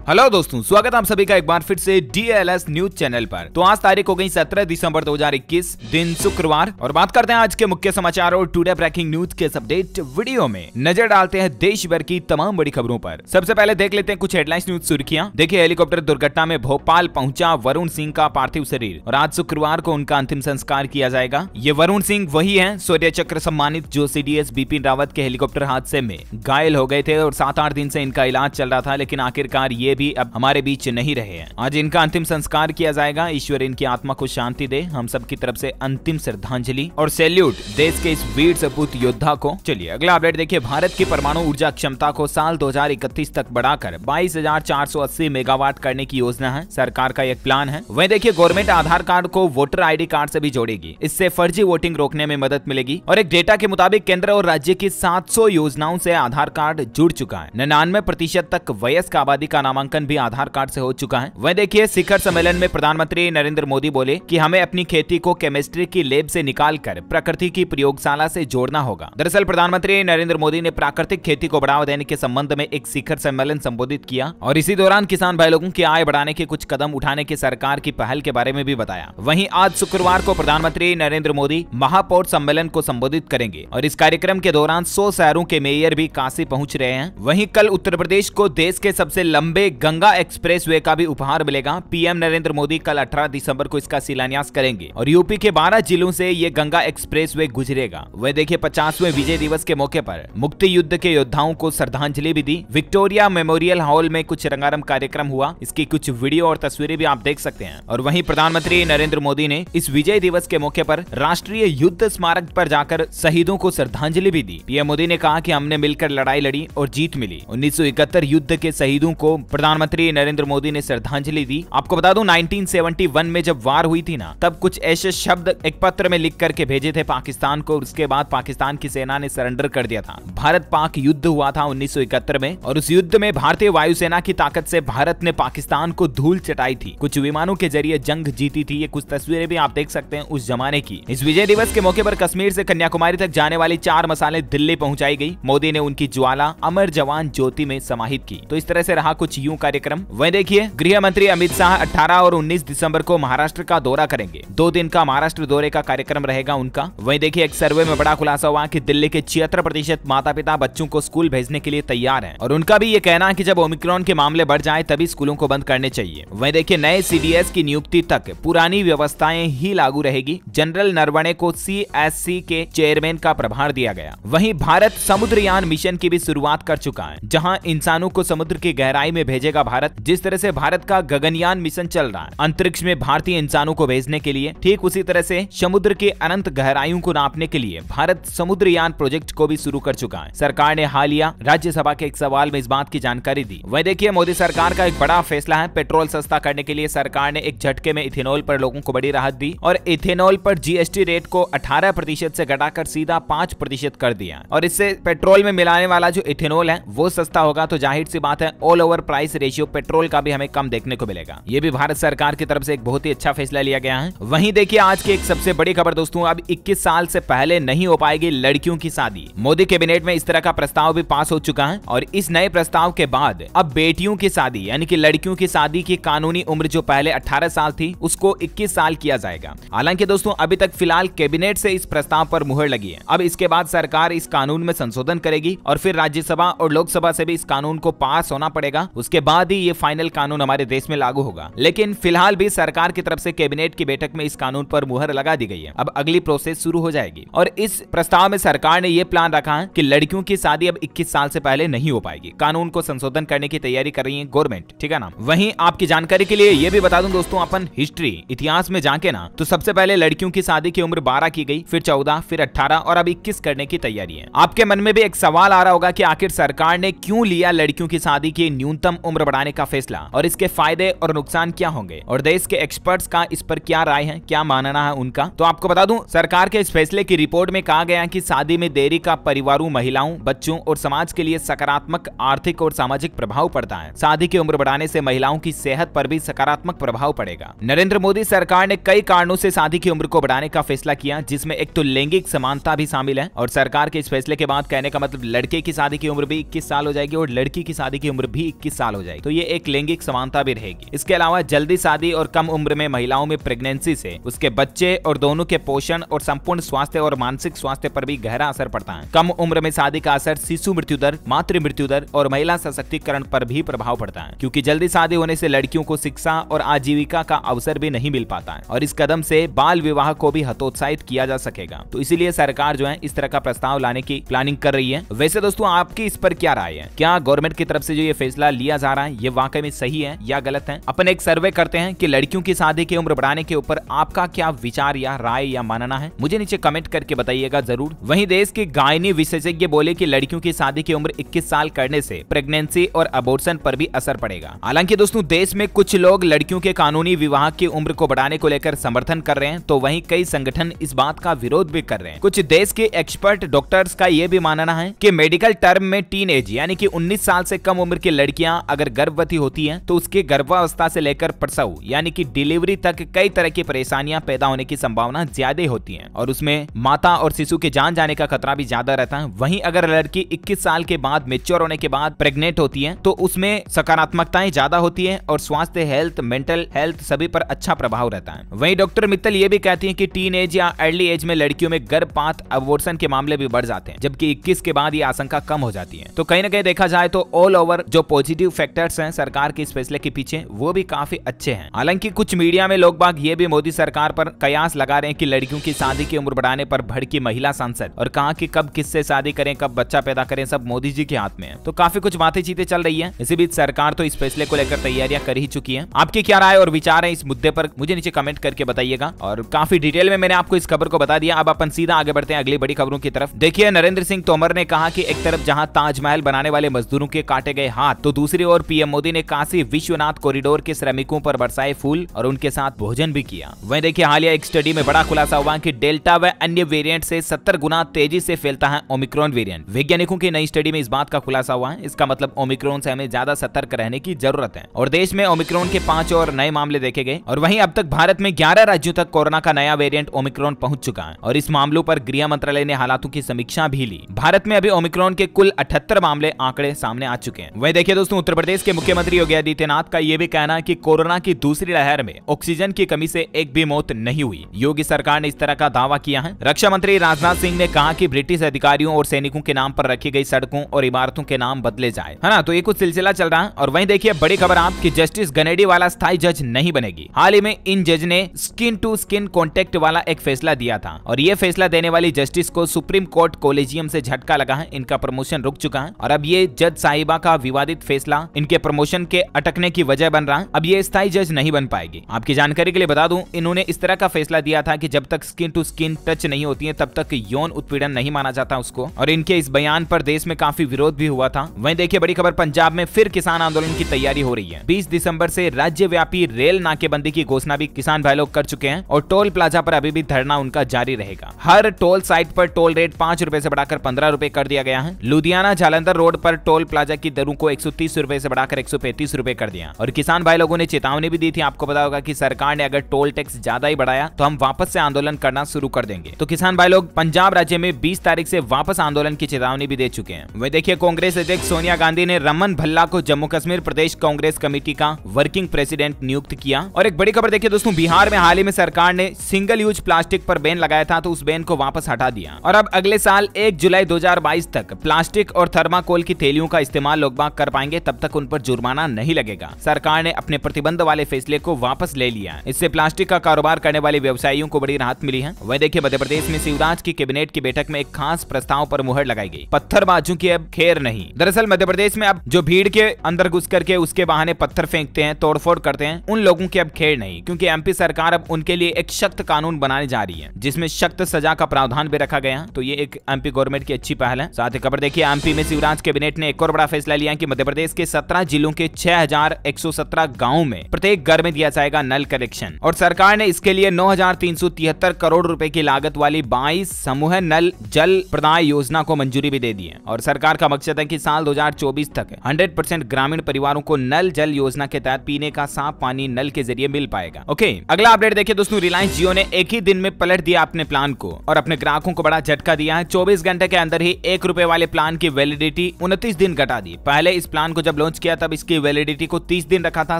Hello दोस्तों, स्वागत है आप सभी का एक बार फिर से DLS न्यूज चैनल पर। तो आज तारीख हो गई 17 दिसंबर 2021, दिन शुक्रवार, और बात करते हैं आज के मुख्य समाचार और टुडे ब्रेकिंग न्यूज के अपडेट वीडियो में नजर डालते हैं देश भर की तमाम बड़ी खबरों पर। सबसे पहले देख लेते हैं कुछ हेडलाइंस न्यूज सुर्खियां। देखिए, हेलीकॉप्टर दुर्घटना में भोपाल पहुंचा वरुण सिंह का पार्थिव शरीर और आज शुक्रवार को उनका अंतिम संस्कार किया जाएगा। ये वरुण सिंह वही है शौर्य चक्र सम्मानित जो CDS बिपिन रावत के हेलीकॉप्टर हादसे में घायल हो गए थे और 7-8 दिन से इनका इलाज चल रहा था, लेकिन आखिरकार ये भी अब हमारे बीच नहीं रहे हैं। आज इनका अंतिम संस्कार किया जाएगा। ईश्वर इनकी आत्मा को शांति दे। हम सब की तरफ से अंतिम श्रद्धांजलि और सैल्यूट देश के इस वीर सपूत योद्धा को। चलिए अगला अपडेट देखिए। भारत की परमाणु ऊर्जा क्षमता को साल 2031 तक बढ़ाकर 22,480 मेगावाट करने की योजना है। सरकार का एक प्लान है। वहीं देखिए, गवर्नमेंट आधार कार्ड को वोटर ID कार्ड से भी जोड़ेगी। इससे फर्जी वोटिंग रोकने में मदद मिलेगी। और एक डेटा के मुताबिक केंद्र और राज्य की 700 योजनाओं से आधार कार्ड जुड़ चुका है। 99% तक वयस्क आबादी का नामांकन भी आधार कार्ड से हो चुका है। वहीं देखिए, शिखर सम्मेलन में प्रधानमंत्री नरेंद्र मोदी बोले कि हमें अपनी खेती को केमिस्ट्री की लैब से निकालकर प्रकृति की प्रयोगशाला से जोड़ना होगा। दरअसल प्रधानमंत्री नरेंद्र मोदी ने प्राकृतिक खेती को बढ़ावा देने के संबंध में एक शिखर सम्मेलन संबोधित किया और इसी दौरान किसान भाई लोगों की आय बढ़ाने के कुछ कदम उठाने की सरकार की पहल के बारे में भी बताया। वहीं आज शुक्रवार को प्रधानमंत्री नरेंद्र मोदी महापौर सम्मेलन को संबोधित करेंगे और इस कार्यक्रम के दौरान 100 शहरों के मेयर भी काशी पहुंच रहे हैं। वहीं कल उत्तर प्रदेश को देश के सबसे लंबे गंगा एक्सप्रेसवे का भी उपहार मिलेगा। PM नरेंद्र मोदी कल 18 दिसंबर को इसका शिलान्यास करेंगे और यूपी के 12 जिलों से ये गंगा एक्सप्रेसवे गुजरेगा। वह देखिए, 50वें विजय दिवस के मौके पर मुक्ति युद्ध के योद्धाओं को श्रद्धांजलि भी दी। विक्टोरिया मेमोरियल हॉल में कुछ रंगारंग कार्यक्रम हुआ। इसकी कुछ वीडियो और तस्वीरें भी आप देख सकते हैं। और वहीं प्रधानमंत्री नरेंद्र मोदी ने इस विजय दिवस के मौके पर राष्ट्रीय युद्ध स्मारक पर जाकर शहीदों को श्रद्धांजलि भी दी। PM मोदी ने कहा कि हमने मिलकर लड़ाई लड़ी और जीत मिली। 1971 युद्ध के शहीदों को प्रधानमंत्री नरेंद्र मोदी ने श्रद्धांजलि दी। आपको बता दूं, 1971 में जब वार हुई थी ना, तब कुछ ऐसे शब्द एक पत्र में लिख करके भेजे थे पाकिस्तान को। उसके बाद पाकिस्तान की सेना ने सरेंडर कर दिया था। भारत पाक युद्ध हुआ था 1971 में और उस युद्ध में भारतीय वायुसेना की ताकत से भारत ने पाकिस्तान को धूल चटाई थी। कुछ विमानों के जरिए जंग जीती थी। ये कुछ तस्वीरें भी आप देख सकते हैं उस जमाने की। इस विजय दिवस के मौके पर कश्मीर से कन्याकुमारी तक जाने वाली 4 मसाले दिल्ली पहुंचाई गई। मोदी ने उनकी ज्वाला अमर जवान ज्योति में समाहित की। तो इस तरह से रहा कुछ यूं कार्यक्रम। वहीं देखिए, गृह मंत्री अमित शाह 18 और 19 दिसंबर को महाराष्ट्र का दौरा करेंगे। 2 दिन का महाराष्ट्र दौरे का कार्यक्रम रहेगा उनका। वहीं देखिए, एक सर्वे में बड़ा खुलासा हुआ कि दिल्ली के 76% माता पिता बच्चों को स्कूल भेजने के लिए तैयार हैं और उनका भी ये कहना है कि जब ओमिक्रॉन के मामले बढ़ जाए तभी स्कूलों को बंद करने चाहिए। वहीं देखिए, नए CDS की नियुक्ति तक पुरानी व्यवस्थाएं ही लागू रहेगी। जनरल नरवणे को CSC के चेयरमैन का प्रभार दिया गया। वहीं भारत समुद्रयान मिशन की भी शुरुआत कर चुका है, जहां इंसानों को समुद्र की गहराई में भेजेगा भारत। जिस तरह से भारत का गगनयान मिशन चल रहा है अंतरिक्ष में भारतीय इंसानों को भेजने के लिए, ठीक उसी तरह से समुद्र के अनंत गहराइयों को नापने के लिए भारत समुद्रयान प्रोजेक्ट को भी शुरू कर चुका है। सरकार ने हालिया राज्यसभा के एक सवाल में इस बात की जानकारी दी। वह देखिए, मोदी सरकार का एक बड़ा फैसला है। पेट्रोल सस्ता करने के लिए सरकार ने एक झटके में इथेनॉल पर लोगों को बड़ी राहत दी और इथेनॉल पर GST रेट को 18% से घटाकर सीधा 5% कर दिया। और इससे पेट्रोल में मिलाने वाला जो इथेनॉल है वो सस्ता होगा। तो जाहिर सी बात है, all over price ratio petrol का भी हमें कम देखने को मिलेगा। ये भी भारत सरकार की तरफ से एक बहुत ही अच्छा फैसला लिया गया है। वहीं देखिए, आज की एक सबसे बड़ी खबर दोस्तों, अब 21 साल से पहले नहीं हो पाएगी लड़कियों की शादी। मोदी कैबिनेट में इस तरह का प्रस्ताव भी पास हो चुका है और इस नए प्रस्ताव के बाद अब बेटियों की शादी यानी कि लड़कियों की शादी की कानूनी उम्र जो पहले 18 साल थी उसको 21 साल किया जाएगा। हालांकि दोस्तों, अभी तक फिलहाल कैबिनेट से इस प्रस्ताव पर मुहर लगी है। अब इसके बाद सरकार इस कानून में संशोधन करेगी और फिर राज्यसभा और लोकसभा से भी इस कानून को पास होना पड़ेगा। उसके बाद ही ये फाइनल कानून हमारे देश में लागू होगा। लेकिन फिलहाल भी सरकार की तरफ से कैबिनेट की बैठक में इस कानून पर मुहर लगा दी गई है। अब अगली प्रोसेस शुरू हो जाएगी और इस प्रस्ताव में सरकार ने यह प्लान रखा है कि लड़कियों की शादी अब 21 साल से पहले नहीं हो पाएगी। कानून को संशोधन करने की तैयारी कर रही है गवर्नमेंट, ठीक है ना। वहीं आपकी जानकारी के लिए यह भी बता दूं दोस्तों, अपन हिस्ट्री इतिहास में जाके ना, तो सबसे पहले लड़कियों की शादी की उम्र 12 की गई, फिर 14, फिर 18 और अब 21 करने की तैयारी है। आपके मन में भी एक सवाल आ रहा होगा कि आखिर सरकार ने क्यों लिया लड़कियों की शादी की न्यूनतम उम्र बढ़ाने का फैसला और इसके फायदे और नुकसान क्या होंगे और देश के एक्सपर्ट्स का इस पर क्या राय है, क्या मानना है उनका। तो आपको बता दूं, सरकार के इस फैसले की रिपोर्ट में कहा गया कि शादी में देरी का परिवारों, महिलाओं, बच्चों और समाज के लिए सकारात्मक आर्थिक और सामाजिक प्रभाव पड़ता है। शादी की उम्र बढ़ाने से महिलाओं की सेहत पर भी सकारात्मक प्रभाव पड़ेगा। नरेंद्र मोदी सरकार ने कई कारणों से शादी की उम्र को बढ़ाने का फैसला किया, जिसमें एक तो लैंगिक समानता भी शामिल है। और सरकार के इस फैसले के बाद कहने का मतलब लड़के की शादी की उम्र भी 21 साल हो जाएगी और लड़की की शादी की उम्र भी 21 साल साल हो जाएगी, तो ये एक लैंगिक समानता भी रहेगी। इसके अलावा जल्दी शादी और कम उम्र में महिलाओं में प्रेगनेंसी से उसके बच्चे और दोनों के पोषण और संपूर्ण स्वास्थ्य और मानसिक स्वास्थ्य पर भी गहरा असर पड़ता है। कम उम्र में शादी का असर शिशु मृत्यु दर, मातृ मृत्यु दर और महिला सशक्तिकरण पर भी प्रभाव पड़ता है, क्योंकि जल्दी शादी होने से लड़कियों को शिक्षा और आजीविका का अवसर भी नहीं मिल पाता है और इस कदम से बाल विवाह को भी हतोत्साहित किया जा सकेगा। तो इसीलिए सरकार जो है इस तरह का प्रस्ताव लाने की प्लानिंग कर रही है। वैसे दोस्तों आपकी इस पर क्या राय है? क्या गवर्नमेंट की तरफ से जो ये फैसला लिया जा रहा है ये वाकई में सही है या गलत है? अपन एक सर्वे करते हैं कि लड़कियों की शादी की उम्र बढ़ाने के ऊपर आपका क्या विचार या राय या मानना है, मुझे नीचे कमेंट करके बताइएगा जरूर। वहीं देश के गायनी विशेषज्ञ बोले कि लड़कियों की शादी की उम्र 21 साल करने से प्रेगनेंसी और अबॉर्शन पर भी असर पड़ेगा। हालांकि दोस्तों देश में कुछ लोग लड़कियों के कानूनी विवाह की उम्र को बढ़ाने को लेकर समर्थन कर रहे हैं, तो वहीं कई संगठन इस बात का विरोध भी कर रहे हैं। कुछ देश के एक्सपर्ट डॉक्टर्स का यह भी मानना है कि मेडिकल टर्म में टीन एज यानी कि 19 साल से कम उम्र की लड़कियां अगर गर्भवती होती हैं तो उसके गर्भावस्था से लेकर प्रसव यानी कि डिलीवरी तक कई तरह की परेशानियां पैदा होने की संभावना ज्यादा होती है और उसमें माता और शिशु की जान जाने का खतरा भी ज्यादा रहता है। वहीं अगर लड़की 21 साल के बाद मैच्योर होने के बाद प्रेग्नेंट होती है तो उसमें सकारात्मकताएं ज्यादा होती है और स्वास्थ्य, हेल्थ, मेंटल हेल्थ सभी पर अच्छा प्रभाव रहता है। वहीं डॉक्टर मित्तल ये भी कहती है कि टीन एज या अर्ली एज में लड़कियों में गर्भपात, अबॉर्शन के मामले भी बढ़ जाते हैं, जबकि 21 के बाद ये आशंका कम हो जाती है। तो कहीं ना कहीं देखा जाए तो ऑल ओवर जो पॉजिटिव फैक्टर्स हैं सरकार के इस फैसले के पीछे वो भी काफी अच्छे हैं। हालांकि कुछ मीडिया में लोग बाग ये भी मोदी सरकार पर कयास लगा रहे हैं कि लड़कियों की शादी की उम्र बढ़ाने पर भड़की महिला सांसद और कहा कि कब किससे शादी करें, कब बच्चा पैदा करें, सब मोदी जी के हाथ में है। तो काफी कुछ बातें चीतें चल रही है। इसी बीच सरकार तो इस फैसले को लेकर तैयारियां कर ही चुकी है। आपकी क्या राय और विचार है इस मुद्दे पर मुझे नीचे कमेंट करके बताइएगा। और काफी डिटेल में मैंने आपको इस खबर को बता दिया। अब अपन सीधा आगे बढ़ते हैं अगली बड़ी खबरों की तरफ। देखिए, नरेंद्र सिंह तोमर ने कहा कि एक तरफ जहां ताजमहल बनाने वाले मजदूरों के काटे गए हाथ, तो दूसरी ओर पीएम मोदी ने काशी विश्वनाथ कॉरिडोर के श्रमिकों पर बरसाए फूल और उनके साथ भोजन भी किया। वहीं देखिए, हालिया एक स्टडी में बड़ा खुलासा हुआ कि डेल्टा व अन्य वेरिएंट से 70 गुना तेजी से फैलता है ओमिक्रॉन वेरिएंट। वैज्ञानिकों की नई स्टडी में इस बात का खुलासा हुआ है। इसका मतलब ओमिक्रॉन से हमें ज्यादा सतर्क रहने की जरूरत है। और देश में ओमिक्रॉन के 5 और नए मामले देखे गए और वहीं अब तक भारत में 11 राज्यों तक कोरोना का नया वेरिएंट ओमिक्रॉन पहुंच चुका है और इस मामलों पर गृह मंत्रालय ने हालातों की समीक्षा भी ली। भारत में अभी ओमिक्रॉन के कुल 78 मामले आंकड़े सामने आ चुके हैं। वहीं देखिए दोस्तों, उत्तर प्रदेश के मुख्यमंत्री योगी आदित्यनाथ का यह भी कहना है कि कोरोना की दूसरी लहर में ऑक्सीजन की कमी से एक भी मौत नहीं हुई। योगी सरकार ने इस तरह का दावा किया है। रक्षा मंत्री राजनाथ सिंह ने कहा कि ब्रिटिश अधिकारियों और सैनिकों के नाम पर रखी गई सड़कों और इमारतों के नाम बदले जाए, है ना। तो ये कुछ सिलसिला चल रहा है। और वहीं देखिए, बड़ी खबर आपकी, जस्टिस गनेडी वाला स्थायी जज नहीं बनेगी। हाल ही में इन जज ने स्किन टू स्किन कॉन्टेक्ट वाला एक फैसला दिया था और ये फैसला देने वाली जस्टिस को सुप्रीम कोर्ट कॉलेजियम से झटका लगा है। इनका प्रमोशन रुक चुका है और अब ये जज साहिबा का विवादित फैसला इनके प्रमोशन के अटकने की वजह बन रहा है। अब ये स्थायी जज नहीं बन पाएगी। आपकी जानकारी के लिए बता दूं, इन्होंने इस तरह का फैसला दिया था कि जब तक स्किन टू स्किन टच नहीं होती है तब तक यौन उत्पीड़न नहीं माना जाता उसको, और इनके इस बयान पर देश में काफी विरोध भी हुआ था। वहीं देखिए, बड़ी खबर, पंजाब में फिर किसान आंदोलन की तैयारी हो रही है। 20 दिसंबर से राज्यव्यापी रेल नाकेबंदी की घोषणा भी किसान भाई लोग कर चुके हैं और टोल प्लाजा पर अभी भी धरना उनका जारी रहेगा। हर टोल साइट पर टोल रेट 5 रुपए से बढ़ाकर 15 रुपए कर दिया गया है। लुधियाना जालंधर रोड पर टोल प्लाजा की दरों को 130 रुपए से बढ़ाकर 135 रुपए कर दिया। और किसान भाई लोगों ने चेतावनी भी दी थी, आपको पता होगा कि सरकार ने अगर टोल टैक्स ज्यादा ही बढ़ाया तो हम वापस से आंदोलन करना शुरू कर देंगे। तो किसान भाई लोग पंजाब राज्य में 20 तारीख से वापस आंदोलन की चेतावनी भी दे चुके हैं। वही देखिए, कांग्रेस अध्यक्ष सोनिया गांधी ने रमन भल्ला को जम्मू कश्मीर प्रदेश कांग्रेस कमेटी का वर्किंग प्रेसिडेंट नियुक्त किया। और एक बड़ी खबर देखिए दोस्तों, बिहार में हाल ही में सरकार ने सिंगल यूज प्लास्टिक पर बैन लगाया था, तो उस बैन को वापस हटा दिया और अब अगले साल 1 जुलाई 2022 तक प्लास्टिक और थर्माकोल की थैलियों का इस्तेमाल लोग बाग कर पाएंगे, तब तक उन पर जुर्माना नहीं लगेगा। सरकार ने अपने प्रतिबंध वाले फैसले को वापस ले लिया है। इससे प्लास्टिक का कारोबार करने वाले व्यवसायियों को बड़ी राहत मिली है। वही देखिए, मध्य प्रदेश में शिवराज की कैबिनेट की बैठक में एक खास प्रस्ताव पर मुहर लगाई गई। पत्थरबाजों की अब खैर नहीं। दरअसल मध्य प्रदेश में अब जो भीड़ के अंदर घुस करके उसके बहाने पत्थर फेंकते हैं, तोड़फोड़ करते हैं, उन लोगों की अब खैर नहीं, क्योंकि एमपी सरकार अब उनके लिए एक सख्त कानून बनाने जा रही है जिसमें सख्त सजा का प्रावधान भी रखा गया। तो ये एक एमपी गवर्नमेंट की अच्छी पहल है। साथ ही खबर देखिए, एमपी में शिवराज कैबिनेट ने एक और बड़ा फैसला लिया कि मध्य प्रदेश के 17 जिलों के 6117 गाँव में प्रत्येक घर में दिया जाएगा नल कनेक्शन और सरकार ने इसके लिए 9373 करोड़ रुपए की लागत वाली 22 समूह नल जल प्रदाय योजना को मंजूरी भी दे दी है। और सरकार का मकसद है कि साल 2024 तक 100% ग्रामीण परिवारों को नल जल योजना के तहत पीने का साफ पानी नल के जरिए मिल पाएगा। ओके, अगला अपडेट देखिए दोस्तों, रिलायंस जियो ने एक ही दिन में पलट दिया अपने प्लान को और अपने ग्राहकों को बड़ा झटका दिया है। 24 घंटे के अंदर ही 1 रुपए वाले प्लान की वैलिडिटी 29 दिन घटा दी। पहले इस प्लान को जब लॉन्च किया तब इसकी वैलिडिटी को 30 दिन रखा था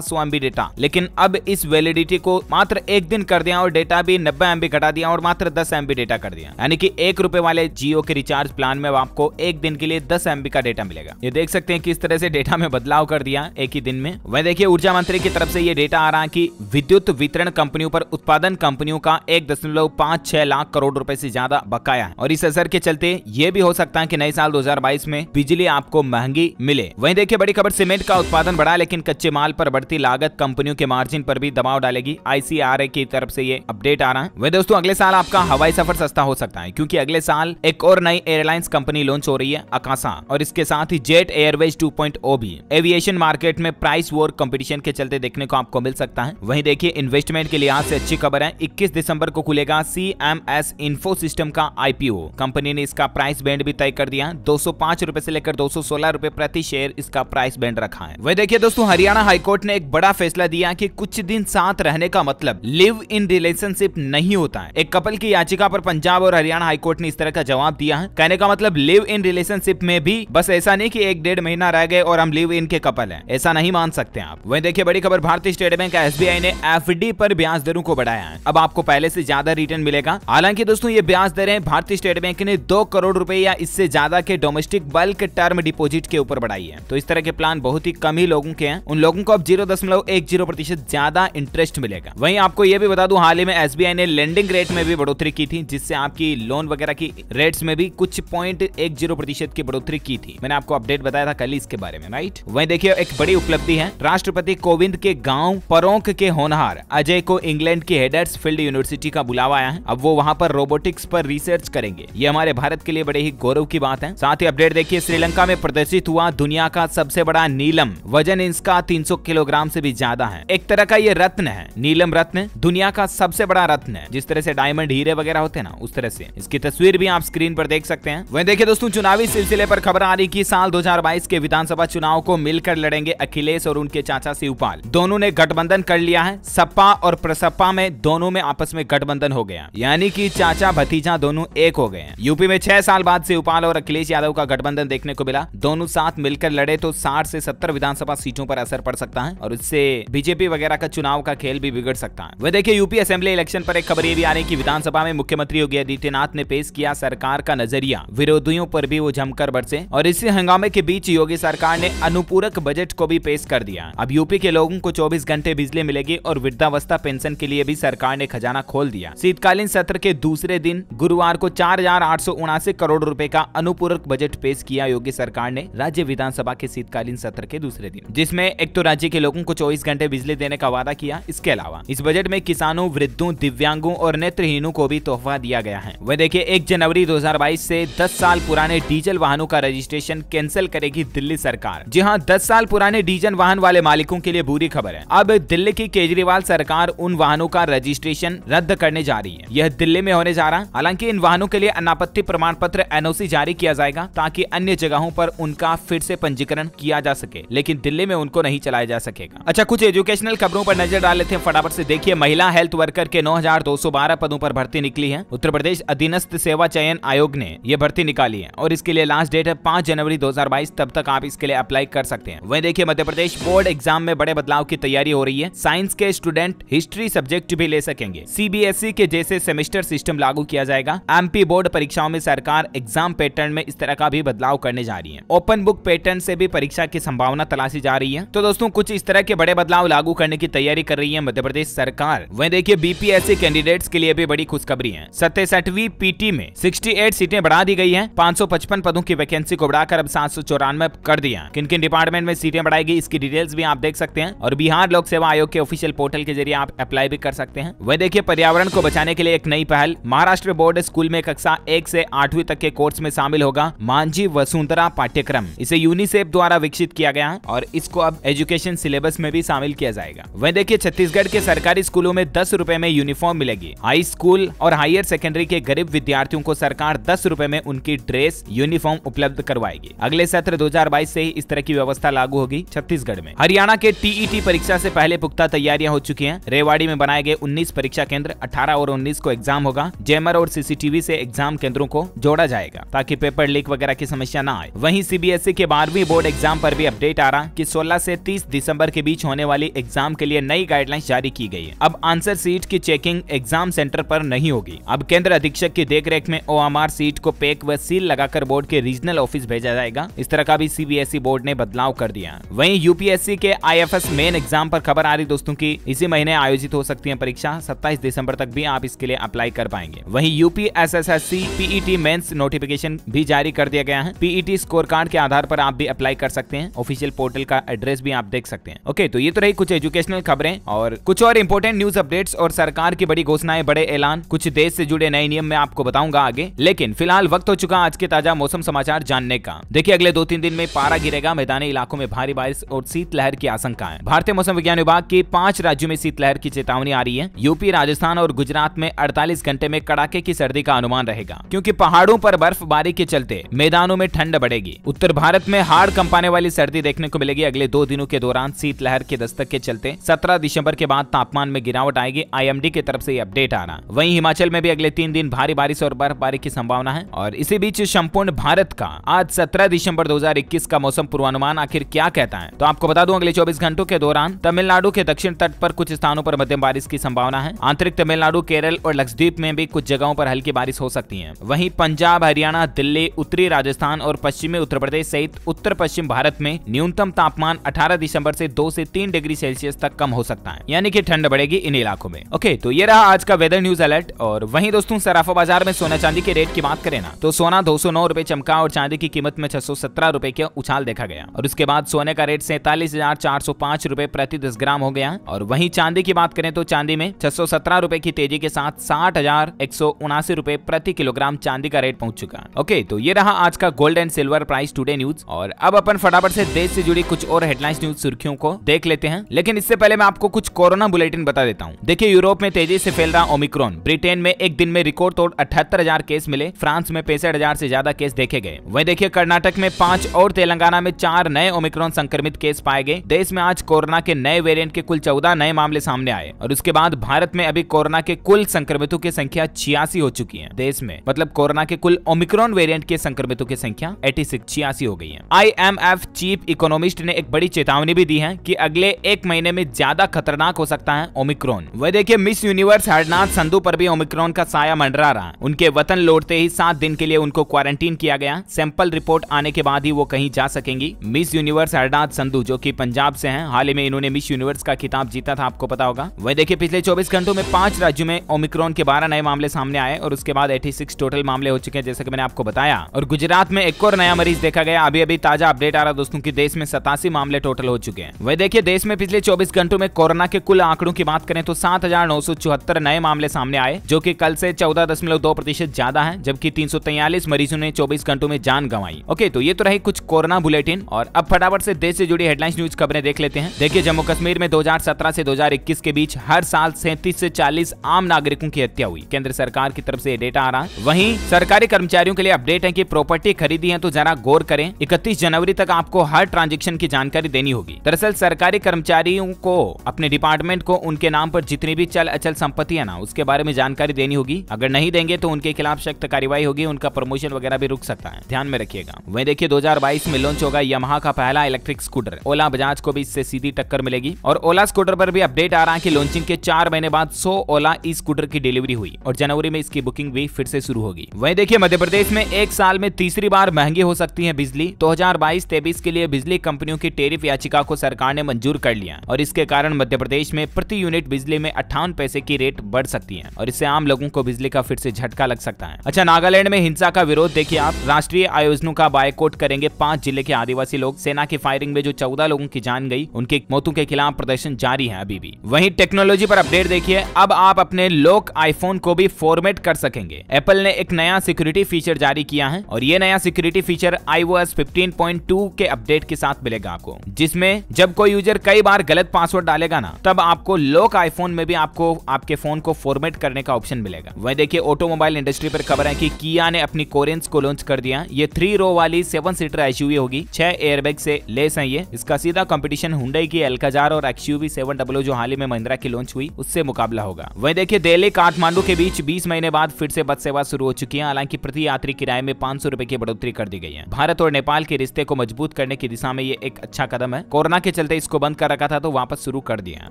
100 MB डेटा, लेकिन अब इस वैलिडिटी को मात्र 1 दिन कर दिया और डेटा भी 90 MB घटा दिया और मात्र 10 MB डेटा कर दिया। यानी कि ₹1 वाले जियो के रिचार्ज प्लान में आपको 1 दिन के लिए 10 MB का डेटा मिलेगा। ये देख सकते हैं किस तरह से डेटा में बदलाव कर दिया एक ही दिन में। वह देखिए ऊर्जा मंत्री की तरफ से ये डेटा आ रहा है कि विद्युत वितरण कंपनियों पर उत्पादन कंपनियों का 1.56 लाख करोड़ रुपए से ज्यादा बकाया है और इस असर के चलते ये भी हो सकता है कि नए साल 2022 में बिजली आपको महंगी मिले। वहीं देखिए बड़ी खबर, सीमेंट का उत्पादन बढ़ा लेकिन कच्चे माल पर बढ़ती लागत कंपनियों के मार्जिन पर भी दबाव डालेगी। ICRA की तरफ से ये अपडेट आ रहा है। वह दोस्तों अगले साल आपका हवाई सफर सस्ता हो सकता है क्योंकि अगले साल एक और नई एयरलाइंस कंपनी लॉन्च हो रही है, अकासा, और इसके साथ ही जेट एयरवेज 2.0 भी एविएशन मार्केट में प्राइस वॉर कंपटीशन के चलते देखने को आपको मिल सकता है। वहीं देखिए इन्वेस्टमेंट के लिहाज से अच्छी खबर है, 21 दिसंबर को खुलेगा CMS इंफो सिस्टम का IPO। कंपनी ने इसका प्राइस बैंड भी तय कर दिया, 205 रुपए से लेकर 216 रुपए प्रति शेयर इसका प्राइस बैंड रखा है। वह देखिए दोस्तों हरियाणा हाईकोर्ट ने एक बड़ा फैसला दिया कि कुछ दिन साथ रहने का मतलब लिव इन रिलेशनशिप नहीं होता है। एक कपल की याचिका पर पंजाब और हरियाणा हाईकोर्ट ने इस तरह का जवाब दिया है। कहने का मतलब लिव इन रिलेशनशिप में भी बस ऐसा नहीं कि 1-1.5 महीना रह गए और हम लिव इन के कपल हैं, ऐसा नहीं मान सकते आप। वहीं देखिए बड़ी खबर, भारतीय स्टेट बैंक SBI ने FD पर ब्याज दरों को बढ़ाया है। अब आपको पहले से ज्यादा रिटर्न मिलेगा। हालांकि दोस्तों ये ब्याज दरें भारतीय स्टेट बैंक ने 2 करोड़ रुपए या इससे ज्यादा के डोमेस्टिक बल्क टर्म डिपोजिट के ऊपर बढ़ाई है। तो इस तरह के प्लान बहुत ही कम ही लोगों के हैं। उन लोगों को अब 0.10% ज्यादा इंटरेस्ट मिलेगा। वहीं आपको यह भी बता दूं, हाल ही में SBI ने लेंडिंग रेट में भी बढ़ोतरी की थी, जिससे आपकी लोन वगैरह की रेट्स में भी कुछ 0.10% की बढ़ोतरी की थी। मैंने आपको अपडेट बताया था कल इसके बारे में, राइट। वहीं देखिए एक बड़ी उपलब्धि है, राष्ट्रपति कोविंद के गांव परोंक के होनहार अजय को इंग्लैंड की हेडर्सफील्ड यूनिवर्सिटी का बुलावा आया है। अब वो वहां पर रोबोटिक्स पर रिसर्च करेंगे। ये हमारे भारत के लिए बड़े ही गौरव की बात है। साथ ही अपडेट देखिए, श्रीलंका में प्रदर्शित हुआ दुनिया का सबसे बड़ा नीलम, वजन इसका 300 किलोग्राम से भी ज्यादा है। एक तरह का ये रत्न है, नीलम रत्न दुनिया का सबसे बड़ा रत्न है। जिस तरह से डायमंड हीरे वगैरह होते हैं ना, उस तरह से इसकी तस्वीर भी आप स्क्रीन पर देख सकते हैं। वहीं देखिए दोस्तों चुनावी सिलसिले पर खबर आ रही कि साल 2022 के विधानसभा चुनाव को मिलकर लड़ेंगे अखिलेश और उनके चाचा शिवपाल। दोनों ने गठबंधन कर लिया है। सपा और प्रसपा में दोनों में आपस में गठबंधन हो गया, यानी कि चाचा भतीजा दोनों एक हो गए हैं। यूपी में 6 साल बाद शिवपाल और अखिलेश यादव का गठबंधन देखने को मिला। दोनों साथ मिलकर लड़े तो 60 से 70 विधानसभा सीटों पर असर पड़ सकता है और इससे बीजेपी वगैरह का चुनाव का खेल भी बिगड़ सकता है। वह देखिए यूपी असेंबली इलेक्शन पर एक खबर ये भी आ रही कि विधानसभा में मुख्यमंत्री योगी आदित्यनाथ ने पेश किया सरकार का नजरिया, विरोधियों पर भी वो जमकर बरसे और इसी हंगामे के बीच योगी सरकार ने अनुपूरक बजट को भी पेश कर दिया। अब यूपी के लोगों को 24 घंटे बिजली मिलेगी और वृद्धावस्था पेंशन के लिए भी सरकार ने खजाना खोल दिया। शीतकालीन सत्र के दूसरे दिन गुरुवार को 4,879 करोड़ रुपए का अनुपूरक बजट पेश किया योगी सरकार ने राज्य विधानसभा के शीतकालीन सत्र के दूसरे दिन, जिसमें एक तो राज्य के लोगों को 24 घंटे बिजली देने का वादा किया। इसके अलावा इस बजट में किसानों, वृद्धों, दिव्यांगों और नेत्रहीनों को भी तोहफा दिया गया है। वह देखिए 1 जनवरी 2022 से 10 साल पुराने डीजल वाहनों का रजिस्ट्रेशन कैंसिल करेगी दिल्ली सरकार। जी हां, 10 साल पुराने डीजल वाहन वाले मालिकों के लिए बुरी खबर है। अब दिल्ली की केजरीवाल सरकार उन वाहनों का रजिस्ट्रेशन रद्द करने जा रही है। यह दिल्ली में होने जा रहा। हालांकि इन वाहनों के लिए अनापत्ति प्रमाण पत्र NOC जारी किया जाएगा ताकि अन्य जगहों पर उनका फिर से पंजीकरण किया जा सके, लेकिन दिल्ली में उनको नहीं चलाया जा सकेगा। अच्छा, कुछ एजुकेशनल खबरों पर नजर डाल लेते हैं फटाफट से। देखिए महिला हेल्थ वर्कर के 9,212 पदों पर भर्ती निकली है। उत्तर प्रदेश अधीनस्थ सेवा चयन आयोग ने यह भर्ती निकाली है और इसके लिए लास्ट डेट है 5 जनवरी 2022। तब तक आप इसके लिए अप्लाई कर सकते हैं। वहीं देखिए मध्य प्रदेश बोर्ड एग्जाम में बड़े बदलाव की तैयारी हो रही है। साइंस के स्टूडेंट हिस्ट्री सब्जेक्ट भी ले सकेंगे। CBSE के जैसे सेमेस्टर सिस्टम लागू किया जाएगा। MP बोर्ड परीक्षाओं में सरकार एग्जाम पैटर्न में इस तरह का भी बदलाव करने जा रही है। ओपन बुक पैटर्न से भी परीक्षा की संभावना तलाशी जा रही है। तो दोस्तों कुछ इस तरह के बड़े बदलाव लागू करने की तैयारी कर रही है मध्य प्रदेश सरकार। वहीं देखिए BPSC कैंडिडेट्स के लिए भी बड़ी खुशखबरी है। 67वीं PT में 68 सीटें बढ़ा दी गई हैं। 555 पदों की वैकेंसी को बढ़ाकर अब 794 कर दिया। किन किन डिपार्टमेंट में सीटें बढ़ाएगी इसकी डिटेल्स भी आप देख सकते हैं और बिहार लोक सेवा आयोग के ऑफिशियल पोर्टल के जरिए आप अप्लाई भी कर सकते हैं। वह देखिए पर्यावरण को बचाने के लिए एक नई पहल, महाराष्ट्र बोर्ड स्कूल में कक्षा 1 से 8वीं तक के कोर्स में शामिल होगा मांझी वसुंधरा पाठ्यक्रम। इसे यूनिसेफ द्वारा विकसित किया गया और इसको अब एजुकेशन सिलेबस में भी शामिल किया जाएगा। वह देखिए छत्तीसगढ़ के सरकारी स्कूलों में 10 रुपए में यूनिफॉर्म मिलेगी। हाई स्कूल और हायर सेकेंडरी के गरीब विद्यार्थियों को सरकार 10 रुपए में उनकी ड्रेस यूनिफॉर्म उपलब्ध करवाएगी। अगले सत्र 2022 से ही इस तरह की व्यवस्था लागू होगी छत्तीसगढ़ में। हरियाणा के TET परीक्षा से पहले पुख्ता तैयारियां हो चुकी हैं। रेवाड़ी में बनाए गए 19 परीक्षा केंद्र, 18 और 19 को एग्जाम होगा। जैमर और CCTV से एग्जाम केंद्रों को जोड़ा जाएगा ताकि पेपर लीक वगैरह की समस्या न आए। वहीं CBSE के 12वीं बोर्ड एग्जाम पर पर भी अपडेट आ रहा कि 16 से 30 दिसंबर के बीच होने वाली एग्जाम के लिए नई गाइडलाइंस जारी की गई है। अब आंसर सीट की चेकिंग एग्जाम सेंटर पर नहीं होगी। अब केंद्र अधीक्षक की देखरेख में OMR सीट को पैक व सील लगाकर बोर्ड के रीजनल ऑफिस भेजा जाएगा। इस तरह का भी CBSE बोर्ड ने बदलाव कर दिया। वहीं UPSC के IFS मेन एग्जाम पर खबर आ रही दोस्तों की इसी महीने आयोजित हो सकती है परीक्षा। 27 दिसंबर तक भी आप इसके लिए अप्लाई कर पाएंगे। वहीं UPSSSC PET मेंस नोटिफिकेशन भी जारी कर दिया गया है। PET स्कोर कार्ड के आधार पर आप भी अप्लाई कर सकते हैं। ऑफिशियल पोर्टल का एड्रेस भी आप देख सकते हैं। ओके, तो ये तो रही कुछ एजुकेशनल खबरें और कुछ और इंपॉर्टेंट न्यूज अपडेट्स और सरकार की बड़ी घोषणाएं, बड़े ऐलान, कुछ देश से जुड़े नए नियम मैं आपको बताऊंगा आगे। लेकिन फिलहाल वक्त हो चुका आज के ताजा मौसम समाचार जानने का। देखिए, अगले 2-3 दिन में पारा गिरेगा, मैदानी इलाकों में भारी बारिश और शीतलहर की आशंका है। भारतीय मौसम विज्ञान विभाग की 5 राज्यों में शीतलहर की चेतावनी आ रही है। यूपी, राजस्थान और गुजरात में 48 घंटे में कड़ाके की सर्दी का अनुमान रहेगा, क्योंकि पहाड़ों पर बर्फबारी के चलते मैदानों में ठंड बढ़ेगी। उत्तर भारत में हाड़ कंपाने वाली सर्दी देखने को मिलेगी। अगले 2 दिनों के दौरान शीतलहर के दस्तक के चलते 17 दिसंबर के बाद तापमान में गिरावट आएगी। IMD की तरफ से अपडेट आ रहा। वहीं हिमाचल में भी अगले 3 दिन भारी बारिश और बर्फबारी की संभावना है। और इसी बीच संपूर्ण भारत का आज 17 दिसंबर 2021 का मौसम पूर्वानुमान आखिर क्या कहता है, तो आपको बता दूं अगले 24 घंटों के दौरान तमिलनाडु के दक्षिण तट पर कुछ स्थानों पर मध्यम बारिश की संभावना है। आंतरिक तमिलनाडु, केरल और लक्षद्वीप में भी कुछ जगहों पर हल्की बारिश हो सकती है। वहीं पंजाब, हरियाणा, दिल्ली, उत्तरी राजस्थान और पश्चिमी उत्तर प्रदेश सहित उत्तर पश्चिम भारत में न्यूनतम तापमान 18 दिसंबर से 2 से 3 डिग्री सेल्सियस तक कम हो सकता है, यानी कि ठंड बढ़ेगी इन इलाकों में। ओके, तो ये रहा आज का वेदर न्यूज अलर्ट। और वहीं दोस्तों, सराफा बाजार में सोना चांदी के रेट की बात करें ना, तो सोना 209 रुपए चमका और चांदी की कीमत में 617 रुपए का उछाल देखा गया। और उसके बाद सोने का रेट 47,405 रुपए प्रति 10 ग्राम हो गया। और वहीं चांदी की बात करें तो चांदी में 617 रुपए की तेजी के साथ 60,179 रुपए प्रति किलोग्राम चांदी का रेट पहुंच चुका। ओके, तो ये रहा आज का gold and silver price today news. और अब अपन फटाफट से देश से जुड़ी कुछ और हेडलाइंस न्यूज सुर्खियों को देख लेते हैं। लेकिन इससे पहले मैं आपको कुछ कोरोना बुलेटिन बता देता हूं। देखिए, यूरोप में तेजी से फैल रहा ओमिक्रॉन। ब्रिटेन में एक दिन में रिकॉर्ड तोड़ 78,000 केस मिले। फ्रांस में 65,000 से ज्यादा केस देखे गए। वहीं देखिए, कर्नाटक में 5 और तेलंगाना में 4 नए ओमिक्रॉन संक्रमित केस पाए गए। देश में आज कोरोना के नए वेरिएंट के कुल 14 नए मामले सामने आए। और उसके बाद भारत में अभी कोरोना के कुल संक्रमितों की संख्या 86 हो चुकी है देश में। मतलब कोरोना के कुल ओमिक्रॉन वेरिएंट के संक्रमितों की संख्या 86 हो गई है। IMF चीफ इकोनॉमिस्ट ने एक बड़ी चेतावनी भी दी है कि अगले 1 महीने में ज्यादा खतरनाक हो सकता है ओमिक्रॉन। वह देखिए, मिस यूनिवर्स हरनाथ संधू पर भी ओमिक्रॉन का साया मंडरा रहा। उनके वतन लौटते ही 7 दिन के लिए उनको क्वारंटीन किया गया। सैंपल रिपोर्ट आने के बाद ही वो कहीं जा सकेंगी। मिस यूनिवर्स हरनाथ संधू जो कि पंजाब से हैं, हाल ही में इन्होंने मिस यूनिवर्स का खिताब जीता था, आपको पता होगा। वह देखिए, पिछले 24 घंटों में 5 राज्यों में ओमिक्रॉन के 12 नए मामले सामने आए और उसके बाद 86 टोटल मामले हो चुके हैं, जैसे कि मैंने आपको बताया। और गुजरात में एक और नया मरीज देखा गया। अभी ताजा अपडेट आ रहा दोस्तों की देश में 87 मामले टोटल हो चुके हैं। वह देखिए, देश में पिछले 24 घंटों में कोरोना के कुल आंकड़ों की बात करें तो 7,974 नए मामले सामने आए, जो कि कल से 14.2% ज्यादा है। जबकि 343 मरीजों ने 24 घंटों में जान गंवाई। ओके, तो ये तो रही कुछ कोरोना बुलेटिन। और अब फटाफट से देश से जुड़ी हेडलाइंस न्यूज खबरें देख लेते हैं। देखिए, जम्मू कश्मीर में 2017 से 2021 के बीच हर साल 37 से 40 आम नागरिकों की हत्या हुई। केंद्र सरकार की तरफ से डेटा आ रहा है। वहीं सरकारी कर्मचारियों के लिए अपडेट है कि प्रॉपर्टी खरीदी है तो जरा गौर करें। 31 जनवरी तक आपको हर ट्रांजैक्शन की जानकारी देनी होगी। दरअसल सरकारी कर्मचारियों को अपने डिपार्टमेंट को उनके नाम पर जितनी भी चल अचल संपत्ति है ना, उसके बारे में जानकारी देनी होगी। अगर नहीं देंगे तो उनके खिलाफ सख्त कार्रवाई होगी। उनका प्रमोशन वगैरह भी रुक सकता है, ध्यान में रखिएगा। वहीं देखिए, 2022 में लॉन्च होगा यामाहा का पहला इलेक्ट्रिक स्कूटर। ओला बजाज को भी इससे सीधी टक्कर मिलेगी। और ओला स्कूटर पर भी अपडेट आ रहा है कि लॉन्चिंग के 4 महीने बाद 100 ओला ई स्कूटर की डिलीवरी हुई और जनवरी में इसकी बुकिंग भी फिर से शुरू होगी। वहीं देखिए, मध्य प्रदेश में एक साल में तीसरी बार महंगी हो सकती है बिजली। 2022-23 के लिए बिजली कंपनियों की टैरिफ याचिका को सरकार ने मंजूर कर लिया और इसके कारण मध्य प्रदेश में प्रति यूनिट बिजली में 58 पैसे की रेट बढ़ सकती है और इससे आम लोगों को बिजली का फिर से झटका लग सकता है। अच्छा, नागालैंड में हिंसा का विरोध देखिए आप। राष्ट्रीय आयोजनों का बायकॉट करेंगे 5 जिले के आदिवासी लोग। सेना की फायरिंग में जो 14 लोगों की जान गई, उनकी मौतों के खिलाफ प्रदर्शन जारी है अभी भी। वहीं टेक्नोलॉजी पर अपडेट देखिए, अब आप अपने लॉक आईफोन को भी फॉर्मेट कर सकेंगे। एप्पल ने एक नया सिक्योरिटी फीचर जारी किया है और ये नया सिक्योरिटी फीचर iOS 15.2 के अपडेट के साथ मिलेगा आपको, जिसमें जब कोई यूजर कई बार गलत पासवर्ड डालेगा ना, तब आपको लॉक आईफोन में भी आपको आपके फोन को फॉर्मेट करने का ऑप्शन मिलेगा। वहीं देखिए, ऑटोमोबाइल इंडस्ट्री पर खबर है कि किया ने अपनी कोरेंस को लॉन्च कर दिया। ये 3 रो वाली 7 सीटर एसयूवी होगी। 6 एयरबैग से लेस है ये। इसका सीधा कंपटीशन हुंडई की एल्काजार और XUV 700 जो हाल ही में महिंद्रा की लॉन्च हुई, उससे मुकाबला होगा। वहीं देखिए, दिल्ली काठमांडू के बीच 20 महीने बाद फिर से बस सेवा शुरू हो चुकी है। हालांकि प्रति यात्री किराए में 500 रुपए की बढ़ोतरी कर दी गई है। भारत और नेपाल के रिश्ते को मजबूत करने की दिशा में ये एक अच्छा कदम है। कोरोना के चलते इसको बंद कर रखा था तो वापस शुरू कर दिया।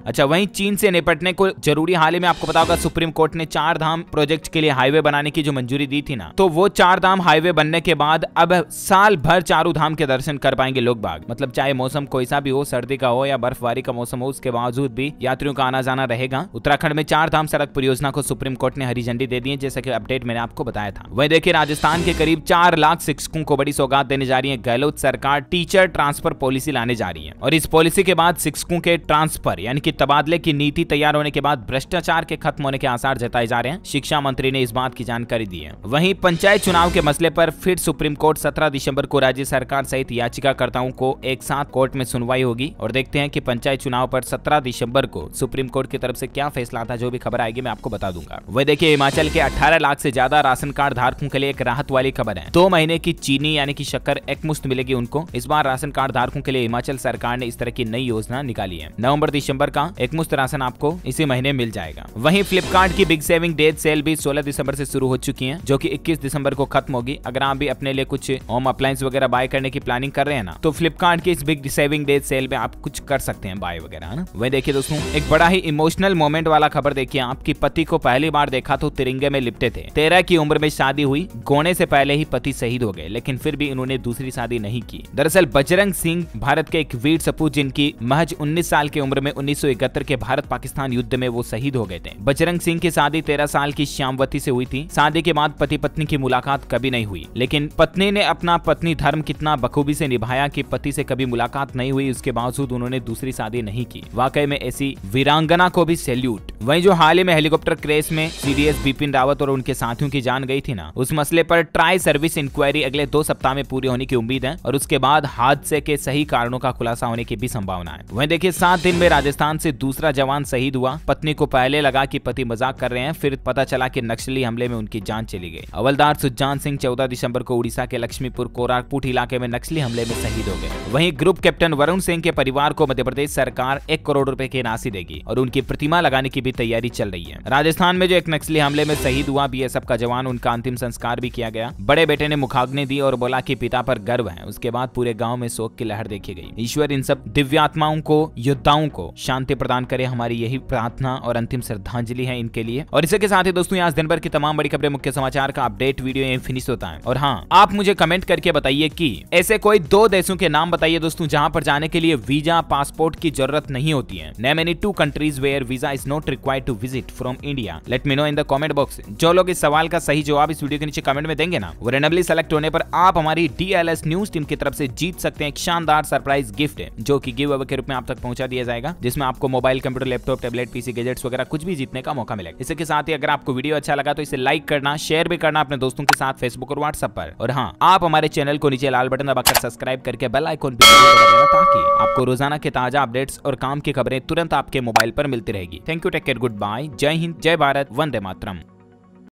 अच्छा, वहीं चीन से निपटने को जरूरी, हाल ही में आपको पता होगा सुप्रीम कोर्ट ने 4 धाम प्रोजेक्ट के लिए हाईवे बनाने की जो मंजूरी दी थी ना, तो वो 4 धाम हाईवे बनने के बाद अब साल भर चारों धाम के दर्शन कर पाएंगे लोग बाग। मतलब चाहे मौसम कोई सा भी हो, सर्दी का हो या बर्फबारी का मौसम हो, उसके बावजूद भी यात्रियों का आना जाना रहेगा। उत्तराखंड में 4 धाम सड़क परियोजना को सुप्रीम कोर्ट ने हरी झंडी दे दी है, जैसा कि अपडेट मैंने आपको बताया था। वहीं देखिए राजस्थान के करीब 4 लाख शिक्षकों को बड़ी सौगात देने जा रही है गहलोत सरकार। टीचर ट्रांसफर पॉलिसी लाने जा रही है और इस पॉलिसी के बाद शिक्षकों के ट्रांसफर यानी कि तबादले की नीति तैयार होने के बाद भ्रष्टाचार के खत्म होने के आसार जताए जा रहे हैं। शिक्षा मंत्री ने इस बात की जानकारी दी है। वहीं पंचायत चुनाव के मसले पर फिर सुप्रीम कोर्ट 17 दिसंबर को राज्य सरकार सहित याचिकाकर्ताओं को एक साथ कोर्ट में सुनवाई होगी और देखते हैं कि पंचायत चुनाव पर 17 दिसंबर को सुप्रीम कोर्ट की तरफ से क्या फैसला था। जो भी खबर आएगी मैं आपको बता दूंगा। वह देखिए हिमाचल के 18 लाख से ज्यादा राशन कार्ड धारकों के लिए एक राहत वाली खबर है। 2 महीने की चीनी यानी कि शक्कर एकमुश्त मिलेगी उनको। इस बार राशन कार्ड धारकों के लिए हिमाचल सरकार ने इस तरह की नई योजना निकाली है। नवंबर दिसंबर का एकमुश्त राशन आपको इसी महीने मिल जाएगा। वहीं फ्लिपकार्ट की बिग सेविंग डे सेल भी 16 दिसंबर से शुरू हो चुकी है, जो कि 21 दिसंबर को खत्म होगी। अगर आप भी अपने लिए कुछ होम अप्लायंस वगैरह बाय करने की प्लानिंग कर रहे हैं ना, तो फ्लिपकार्ट की इस बिग सेविंग डे सेल में आप कुछ कर सकते हैं बाय वगैरह, है ना। वही देखिए दोस्तों एक बड़ा ही इमोशनल मोमेंट वाला खबर देखिए। आपकी पति को पहली बार देखा तो तिरंगे में लिपटे थे। 13 की उम्र में शादी हुई, गोने से पहले ही पति शहीद हो गए, लेकिन फिर भी इन्होंने दूसरी शादी नहीं की। दरअसल बजरंग सिंह भारत के एक वीर सपूत जिनकी महज 19 साल की उम्र में 1971 के भारत पाकिस्तान युद्ध में वो शहीद हो गए थे। बजरंग सिंह की शादी 13 साल की श्यामवती से हुई थी। शादी के बाद पति पत्नी की मुलाकात कभी नहीं हुई, लेकिन पत्नी ने अपना पत्नी धर्म कितना बखूबी से निभाया कि पति से कभी मुलाकात नहीं हुई, उसके बावजूद उन्होंने दूसरी शादी नहीं की। वाकई में ऐसी वीरांगना को भी सैल्यूट। वहीं जो हाल ही में हेलीकॉप्टर क्रैश में सीडीएस बिपिन रावत और उनके साथियों की जान गई थी ना, उस मसले पर ट्राई सर्विस इंक्वायरी अगले 2 सप्ताह में पूरी होने की उम्मीद है और उसके बाद हादसे के सही कारणों का खुलासा होने की भी संभावना है। वहीं देखिए 7 दिन में राजस्थान से दूसरा जवान शहीद हुआ। पत्नी को पहले लगा कि पति मजाक कर रहे हैं, फिर पता चला कि नक्सली हमले में उनकी जान चली गई। हवलदार सुजान सिंह 14 दिसंबर को उड़ीसा के लक्ष्मीपुर कोरापुट इलाके में नक्सली हमले में शहीद हो गए। वहीं ग्रुप कैप्टन वरुण सिंह के परिवार को मध्य प्रदेश सरकार 1 करोड़ रुपए की राशि देगी और उनकी प्रतिमा लगाने की भी तैयारी चल रही है। राजस्थान में जो एक नक्सली हमले में शहीद हुआ बीएसएफ का जवान, उनका अंतिम संस्कार भी किया गया। बड़े बेटे ने मुखाग्नि दी और बोला कि पिता पर गर्व है। उसके बाद पूरे गांव में शोक की लहर देखी गई। ईश्वर इन सब दिव्यात्माओं को, योद्धाओं को शांति प्रदान करे, हमारी यही प्रार्थना और अंतिम श्रद्धांजलि है इनके लिए। और इसी के साथ ही दोस्तों आज दिन भर की तमाम बड़ी खबरें, मुख्य समाचार का अपडेट वीडियो यहीं फिनिश होता है। और हाँ, आप मुझे कमेंट करके बताइए कि ऐसे कोई 2 देशों के नाम बताइए दोस्तों जहां पर जाने के लिए वीजा पासपोर्ट की जरूरत नहीं होती है। Name any 2 countries where visa is not required to visit from India. Let me know in the comment box. जो लोग इस सवाल का सही जवाब इस वीडियो के नीचे कमेंट में देंगे ना, वो रैंडमली सेलेक्ट होने पर आप हमारी DLS न्यूज टीम की तरफ से जीत सकते हैं एक शानदार सरप्राइज गिफ्ट, जो कि गिव अवे के रूप में आप तक पहुंचा दिया जाएगा, जिसमें आपको mobile, computer, laptop, tablet, PC, gadgets वगैरह कुछ भी जीतने का मौका मिलेगा। इसके साथ ही अगर आपको वीडियो अच्छा लगा तो इसे लाइक करना, शेयर भी करना अपने दोस्तों के साथ फेसबुक और व्हाट्सएप पर। और हाँ, आप हमारे चैनल को नीचे लाल बटन दबाकर सब्सक्राइब करके बेल आइकॉन भी दबा देना, ताकि आपको रोजाना के ताजा अपडेट्स और काम की खबरें तुरंत आपके मोबाइल पर मिलती रहेगी। Thank you, take care, good bye, जय हिंद, जय भारत, वंदे मातरम।